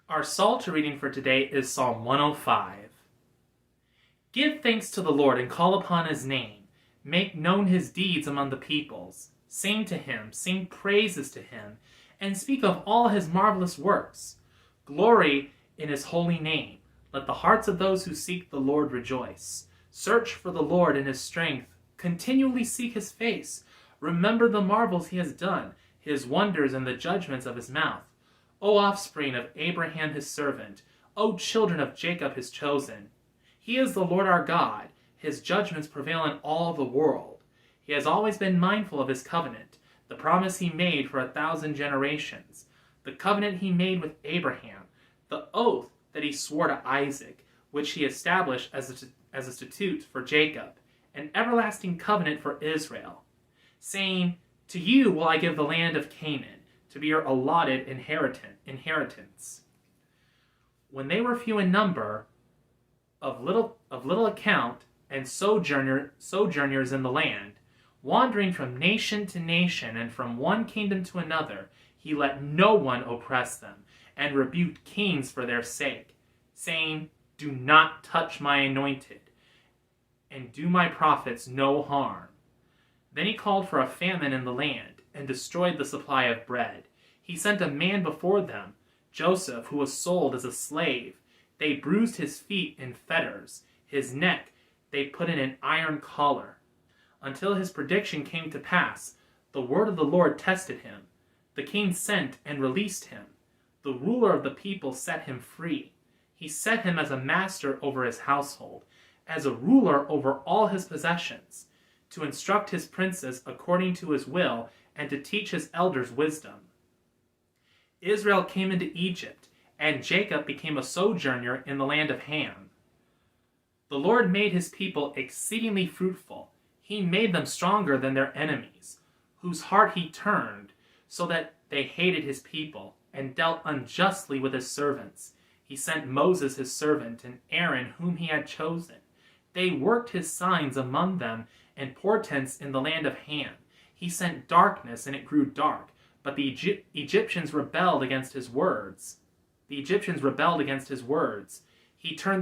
Our Psalter reading for today is Psalm 105. Give thanks to the Lord and call upon his name. Make known his deeds among the peoples. Sing to him, sing praises to him, and speak of all his marvelous works. Glory in his holy name. Let the hearts of those who seek the Lord rejoice. Search for the Lord in his strength. Continually seek his face. Remember the marvels he has done, his wonders and the judgments of his mouth. O offspring of Abraham his servant, O children of Jacob his chosen. He is the Lord our God. His judgments prevail in all the world. He has always been mindful of his covenant, the promise he made for 1,000 generations, the covenant he made with Abraham, the oath that he swore to Isaac, which he established as a statute for Jacob, an everlasting covenant for Israel, saying, To you will I give the land of Canaan, to be your allotted inheritance. When they were few in number, of little account, and sojourners in the land, wandering from nation to nation and from one kingdom to another, he let no one oppress them, and rebuked kings for their sake, saying, Do not touch my anointed, and do my prophets no harm. Then he called for a famine in the land, and destroyed the supply of bread. He sent a man before them, Joseph, who was sold as a slave. They bruised his feet in fetters. His neck they put in an iron collar. Until his prediction came to pass, the word of the Lord tested him. The king sent and released him. The ruler of the people set him free. He set him as a master over his household, as a ruler over all his possessions, to instruct his princes according to his will, and to teach his elders wisdom. Israel came into Egypt, and Jacob became a sojourner in the land of Ham. The Lord made his people exceedingly fruitful. He made them stronger than their enemies, whose heart he turned, so that they hated his people, and dealt unjustly with his servants. He sent Moses his servant, and Aaron whom he had chosen. They worked his signs among them, and portents in the land of Ham. He sent darkness, and it grew dark, but the Egyptians rebelled against his words. He turned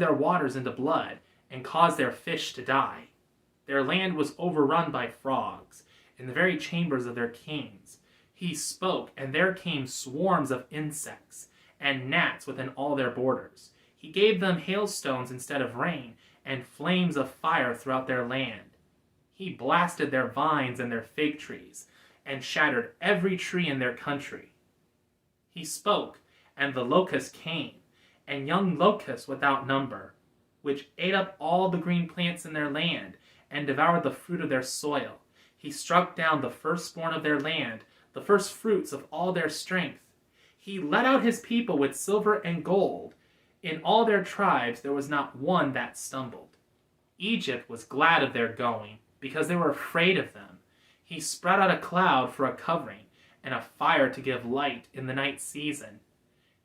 their waters into blood, and caused their fish to die. Their land was overrun by frogs, in the very chambers of their kings. He spoke, and there came swarms of insects, and gnats within all their borders. He gave them hailstones instead of rain, and flames of fire throughout their land. He blasted their vines and their fig trees, and shattered every tree in their country. He spoke, and the locusts came, and young locusts without number, which ate up all the green plants in their land, and devoured the fruit of their soil. He struck down the firstborn of their land, the first fruits of all their strength. He led out his people with silver and gold. In all their tribes there was not one that stumbled. Egypt was glad of their going, because they were afraid of them. He spread out a cloud for a covering, and a fire to give light in the night season.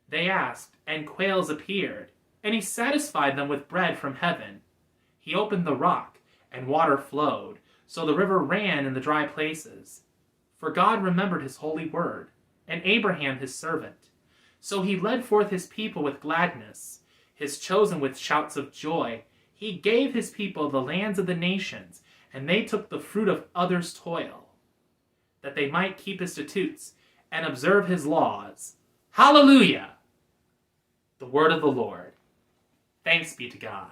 They asked, and quails appeared, and he satisfied them with bread from heaven. He opened the rock, and water flowed, so the river ran in the dry places. For God remembered his holy word, and Abraham his servant. So he led forth his people with gladness, his chosen with shouts of joy. He gave his people the lands of the nations, and they took the fruit of others' toil, that they might keep his statutes and observe his laws. Hallelujah! The word of the Lord. Thanks be to God.